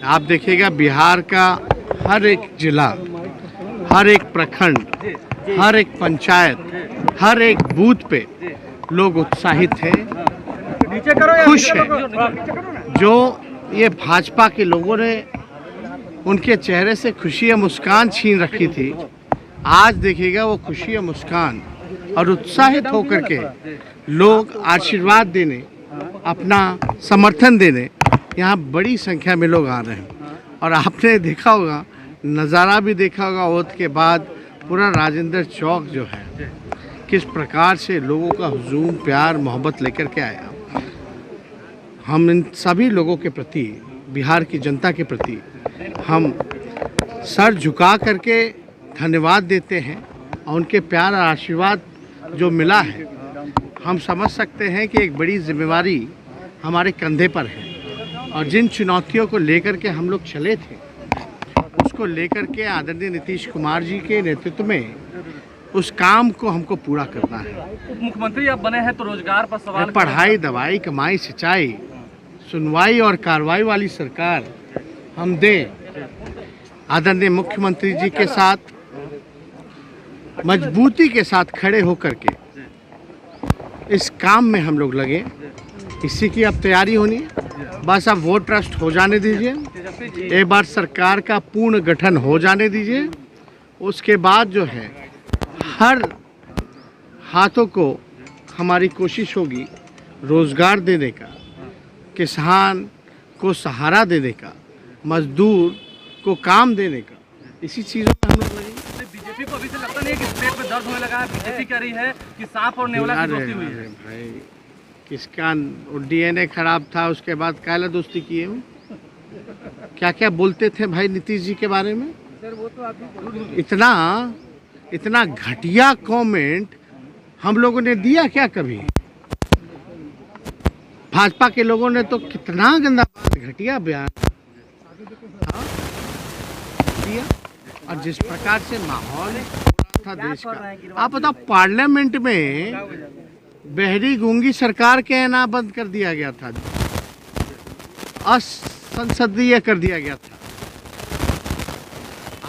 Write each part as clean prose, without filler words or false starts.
आप देखिएगा बिहार का हर एक जिला, हर एक प्रखंड, हर एक पंचायत, हर एक बूथ पे लोग उत्साहित हैं, खुश हैं। जो ये भाजपा के लोगों ने उनके चेहरे से खुशी या मुस्कान छीन रखी थी, आज देखिएगा वो खुशी या मुस्कान और उत्साहित होकर के लोग आशीर्वाद देने, अपना समर्थन देने यहाँ बड़ी संख्या में लोग आ रहे हैं। और आपने देखा होगा, नज़ारा भी देखा होगा, वोट के बाद पूरा राजेंद्र चौक जो है किस प्रकार से लोगों का हुजूम, प्यार, मोहब्बत लेकर के आया। हम इन सभी लोगों के प्रति, बिहार की जनता के प्रति हम सर झुका करके धन्यवाद देते हैं। और उनके प्यार और आशीर्वाद जो मिला है, हम समझ सकते हैं कि एक बड़ी जिम्मेवारी हमारे कंधे पर है। और जिन चुनौतियों को लेकर के हम लोग चले थे, उसको लेकर के आदरणीय नीतीश कुमार जी के नेतृत्व में उस काम को हमको पूरा करना है। मुख्यमंत्री आप बने हैं तो रोजगार पर सवाल, पढ़ाई, दवाई, कमाई, सिंचाई, सुनवाई और कार्रवाई वाली सरकार हम दें। आदरणीय मुख्यमंत्री जी के साथ मजबूती के साथ खड़े होकर के इस काम में हम लोग लगे। इसी की अब तैयारी होनी है। बस अब वोट ट्रस्ट हो जाने दीजिए, एक बार सरकार का पूर्ण गठन हो जाने दीजिए। उसके बाद जो है हर हाथों को हमारी कोशिश होगी रोज़गार देने का, किसान को सहारा देने का, मजदूर को काम देने का। इसी चीज़ों में हम लोग लगेंगे। बीजेपी को अभी से लगता नहीं है कि पेट में दर्द होने लगा है। बीजेपी कह रही है कि सांप और नेवला की दोस्ती हुई है। भाई, किसका डीएनए खराब था, उसके बाद काला दोस्ती किए हूँ। क्या क्या बोलते थे भाई नीतीश जी के बारे में। इतना घटिया कमेंट हम लोगों ने दिया क्या कभी? भाजपा के लोगों ने तो कितना गंदा घटिया बयान दिया। और जिस प्रकार से माहौल था देश का, आप बताओ, पार्लियामेंट में बहरी गूंगी सरकार के ना बंद कर दिया गया था, असंसदीय कर दिया गया था।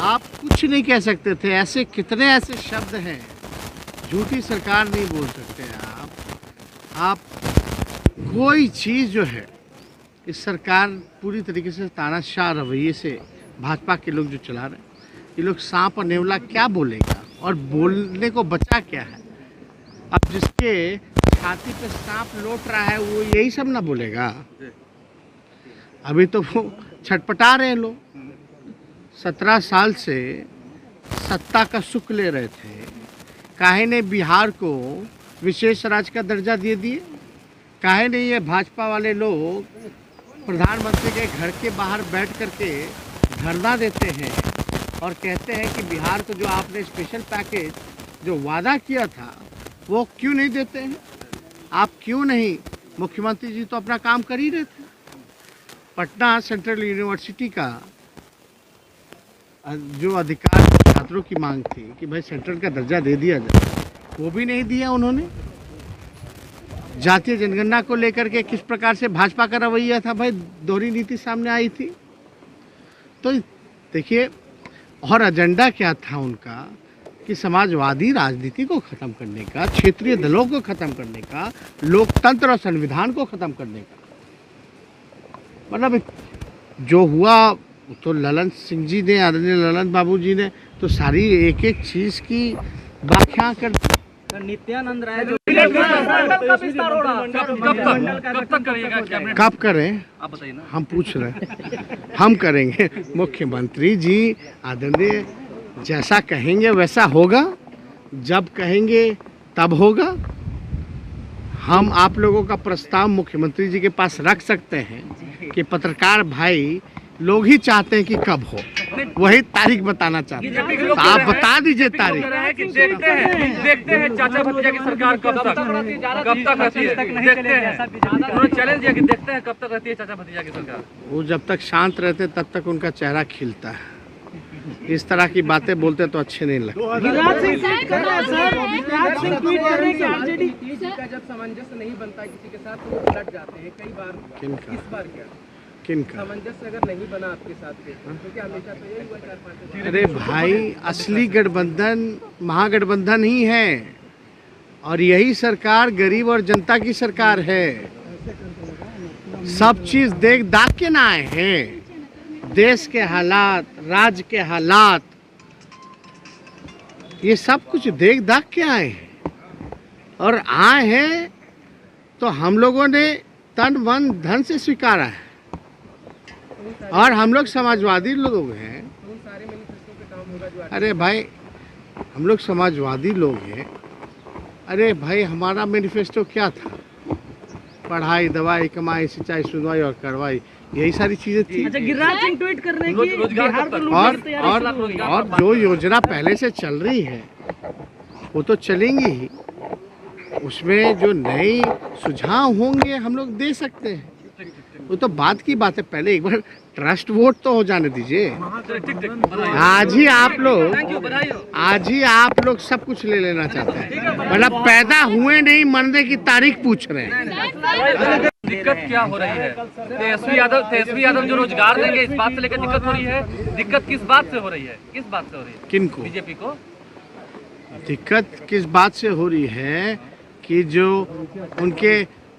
आप कुछ नहीं कह सकते थे। ऐसे कितने ऐसे शब्द हैं, झूठी सरकार नहीं बोल सकते आप कोई चीज़ जो है, इस सरकार पूरी तरीके से तानाशाह रवैये से भाजपा के लोग जो चला रहे हैं, ये लोग सांप और नेवला क्या बोलेगा और बोलने को बचा क्या है? अब जिसके छाती पे सांप लौट रहा है वो यही सब ना बोलेगा। अभी तो वो छटपटा रहे हैं लोग। 17 साल से सत्ता का सुख ले रहे थे। काहे ने बिहार को विशेष राज्य का दर्जा दे दिए? काहे ने ये भाजपा वाले लोग प्रधानमंत्री के घर के बाहर बैठ करके धरना देते हैं और कहते हैं कि बिहार को जो आपने स्पेशल पैकेज जो वादा किया था वो क्यों नहीं देते हैं? आप क्यों नहीं? मुख्यमंत्री जी तो अपना काम कर ही रहे थे। पटना सेंट्रल यूनिवर्सिटी का जो अधिकार छात्रों की मांग थी कि भाई सेंट्रल का दर्जा दे दिया जाए, वो भी नहीं दिया उन्होंने। जातीय जनगणना को लेकर के किस प्रकार से भाजपा का रवैया था भाई, दोहरी नीति सामने आई थी। तो देखिए, और एजेंडा क्या था उनका कि समाजवादी राजनीति को ख़त्म करने का, क्षेत्रीय दलों को ख़त्म करने का, लोकतंत्र और संविधान को ख़त्म करने का। मतलब जो हुआ तो ललन सिंह जी ने, आदरणीय ललन बाबू जी ने तो सारी एक एक चीज़ की व्याख्या कर दी। नित्यानंद राय जो कब करें आप बताइए ना। हम पूछ रहे हैं, हम करेंगे। मुख्यमंत्री जी आदरणीय जैसा कहेंगे वैसा होगा, जब कहेंगे तब होगा। हम आप लोगों का प्रस्ताव मुख्यमंत्री जी के पास रख सकते हैं कि पत्रकार भाई लोग ही चाहते हैं कि कब हो, वही तारीख बताना चाहते हैं, तो आप बता दीजिए तारीख। देखते हैं चाचा भतीजा की सरकार कब तक रहती है। उन्होंने चैलेंज दिया कि देखते हैं कब तक रहती है चाचा भतीजा की सरकार। वो जब तक शांत रहते तब तक उनका चेहरा खिलता है। इस तरह की बातें बोलते तो अच्छे नहीं लगते। जब सामंजस्य नहीं बनता किसी के साथ तो वो पलट जाते हैं कई बार। किनका? इस बार क्या? किनका? सामंजस्य अगर नहीं बना आपके साथ में, क्योंकि हमेशा तो यही हुआ 4-5 अरे भाई, असली गठबंधन महागठबंधन ही है और यही सरकार गरीब और जनता की सरकार है। सब चीज देख दाख के ना आए हैं। देश के हालात, राज्य के हालात, ये सब कुछ देख दाख के आए हैं और आए हैं तो हम लोगों ने तन मन धन से स्वीकारा है। और हम लोग समाजवादी लोग हैं। तो उन सारे मैनिफेस्टो पे काम होगा जो अरे भाई, हम लोग समाजवादी लोग हैं। अरे भाई, हमारा मैनिफेस्टो क्या था? पढ़ाई, दवाई, कमाई, सिंचाई, सुनवाई और कार्रवाई, यही सारी चीजें थी। अच्छा, गिरिराज सिंह ट्वीट कर रहे हैं कि रोजगार बिहार कब को तक? लूटने की तैयारी शुरू हो गई। और जो योजना पहले से चल रही है वो तो चलेंगी ही। उसमें जो नए सुझाव होंगे हम लोग दे सकते हैं, वो तो बात की बात है। पहले एक बार ट्रस्ट वोट तो हो जाने दीजिए। आज ही आप लोग सब कुछ ले लेना चाहते हैं, मतलब पैदा हुए नहीं मरने की तारीख पूछ रहे हैं। दिक्कत क्या हो रही है? तेजस्वी यादव जो रोजगार देंगे, इस बात से लेकर दिक्कत हो रही है। दिक्कत किस बात से हो रही है? किस बात से हो रही है? किनको बीजेपी को दिक्कत किस बात से हो रही है कि जो उनके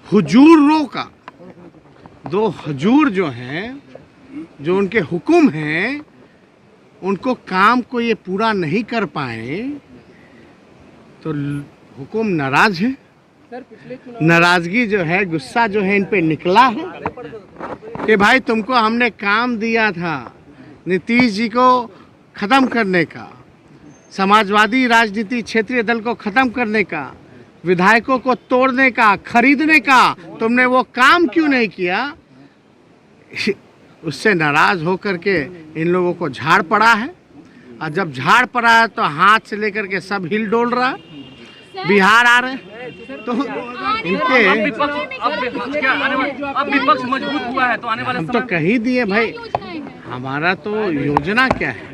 हुजूरों का, दो हुजूर जो हैं, जो उनके हुक्म हैं, उनको काम को ये पूरा नहीं कर पाए तो हुक्म नाराज है। नाराजगी जो है, गुस्सा जो है इन पे निकला है कि भाई तुमको हमने काम दिया था नीतीश जी को खत्म करने का, समाजवादी राजनीति क्षेत्रीय दल को खत्म करने का, विधायकों को तोड़ने का, खरीदने का, तुमने वो काम क्यों नहीं किया? उससे नाराज होकर के इन लोगों को झाड़ पड़ा है। और जब झाड़ पड़ा है तो हाथ से लेकर के सब हिल डोल रहा है। बिहार आ रहे हैं तो इनके अब विपक्ष मजबूत हुआ है तो आने वाले हम तो कह ही दिए भाई, हमारा तो योजना क्या है।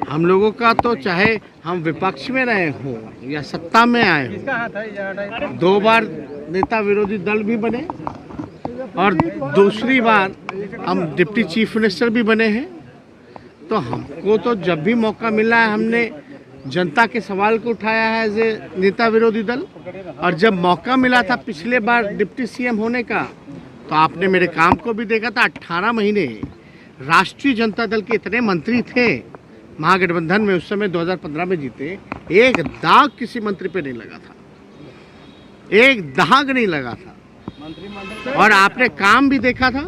हम लोगों का तो चाहे हम विपक्ष में रहे हों या सत्ता में आए हों, 2 बार नेता विरोधी दल भी बने और दूसरी बार हम डिप्टी चीफ मिनिस्टर भी बने हैं। तो हमको तो जब भी मौका मिला है हमने जनता के सवाल को उठाया है एज ए नेता विरोधी दल। और जब मौका मिला था पिछले बार डिप्टी सीएम होने का तो आपने मेरे काम को भी देखा था। 18 महीने राष्ट्रीय जनता दल के इतने मंत्री थे महागठबंधन में, उस समय 2015 में जीते, एक दाग किसी मंत्री पे नहीं लगा था, एक दाग नहीं लगा था। और आपने काम भी देखा था,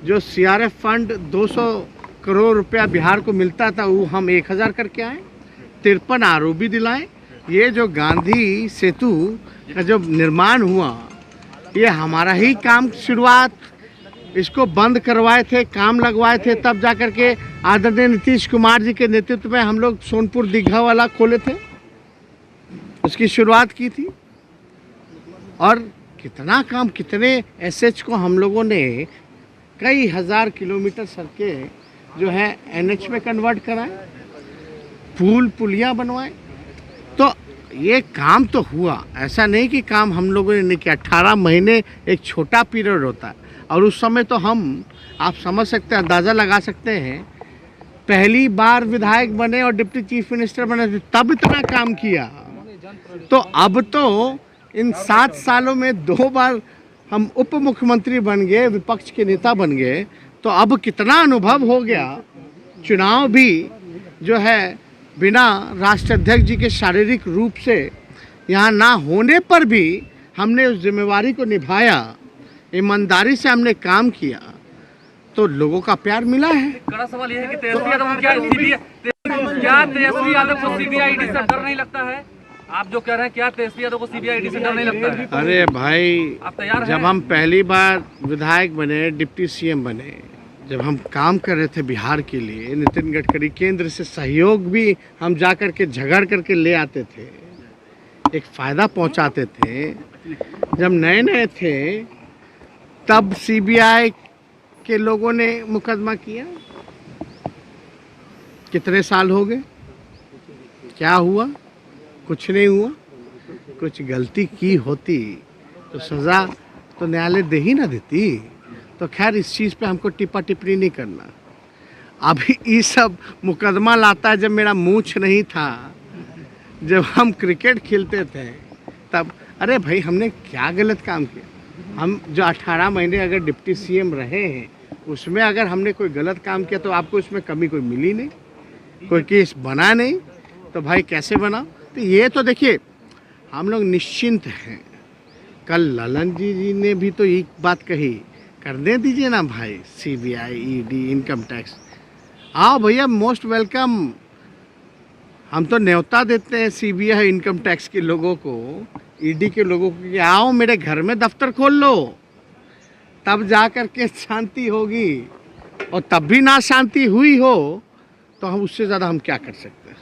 जो सीआरएफ फंड 200 करोड़ रुपया बिहार को मिलता था वो हम 1000 करके आए, 53 आरओबी दिलाए। ये जो गांधी सेतु का जो निर्माण हुआ, ये हमारा ही काम शुरुआत, इसको बंद करवाए थे, काम लगवाए थे, तब जाकर के आदरणीय नीतीश कुमार जी के नेतृत्व में हम लोग सोनपुर दीघा वाला खोले थे, उसकी शुरुआत की थी। और कितना काम, कितने एसएच को हम लोगों ने कई हजार किलोमीटर सड़कें जो है एनएच में कन्वर्ट कराए, पुल पुलियाँ बनवाए। तो ये काम तो हुआ, ऐसा नहीं कि काम हम लोगों ने नहीं किया। 18 महीने एक छोटा पीरियड होता है और उस समय तो हम, आप समझ सकते हैं, अंदाज़ा लगा सकते हैं, पहली बार विधायक बने और डिप्टी चीफ मिनिस्टर बने तब इतना काम किया। तो अब तो इन 7 सालों में 2 बार हम उप मुख्यमंत्री बन गए, विपक्ष के नेता बन गए, तो अब कितना अनुभव हो गया। चुनाव भी जो है बिना राष्ट्राध्यक्ष जी के शारीरिक रूप से यहाँ ना होने पर भी हमने उस जिम्मेवारी को निभाया, ईमानदारी से हमने काम किया, तो लोगों का प्यार मिला है। कड़ा सवाल यह है कि तेजस्वी यादव क्या तेजस्वी यादव को सीबीआई ईडी से डर नहीं लगता है? आप जो कह रहे हैं, क्या तेजस्वी यादव को सीबीआई ईडी से डर नहीं लगता है? अरे भाई, आप तैयार हैं? जब हम पहली बार विधायक बने, डिप्टी सीएम बने, जब हम काम कर रहे थे बिहार के लिए, नितिन गडकरी केंद्र से सहयोग भी हम जा कर के झगड़ करके ले आते थे, एक फ़ायदा पहुंचाते थे। जब नए नए थे तब सीबीआई के लोगों ने मुकदमा किया। कितने साल हो गए, क्या हुआ? कुछ नहीं हुआ। कुछ गलती की होती तो सज़ा तो न्यायालय दे ही ना देती। तो खैर इस चीज़ पे हमको टिप्पा टिप्पणी नहीं करना। अभी ये सब मुकदमा लाता है, जब मेरा मूंछ नहीं था, जब हम क्रिकेट खेलते थे तब, अरे भाई हमने क्या गलत काम किया? हम जो 18 महीने अगर डिप्टी सीएम रहे हैं, उसमें अगर हमने कोई गलत काम किया तो आपको इसमें कमी कोई मिली नहीं, कोई केस बना नहीं, तो भाई कैसे बना? तो ये तो देखिए हम लोग निश्चिंत हैं। कल ललन जी ने भी तो एक बात कही, करने दीजिए ना भाई, सीबीआई, ईडी, इनकम टैक्स, आओ भैया, मोस्ट वेलकम। हम तो न्योता देते हैं सीबीआई, इनकम टैक्स के लोगों को, ईडी के लोगों को कि आओ मेरे घर में दफ्तर खोल लो, तब जा कर के शांति होगी। और तब भी ना शांति हुई हो तो हम उससे ज़्यादा हम क्या कर सकते हैं?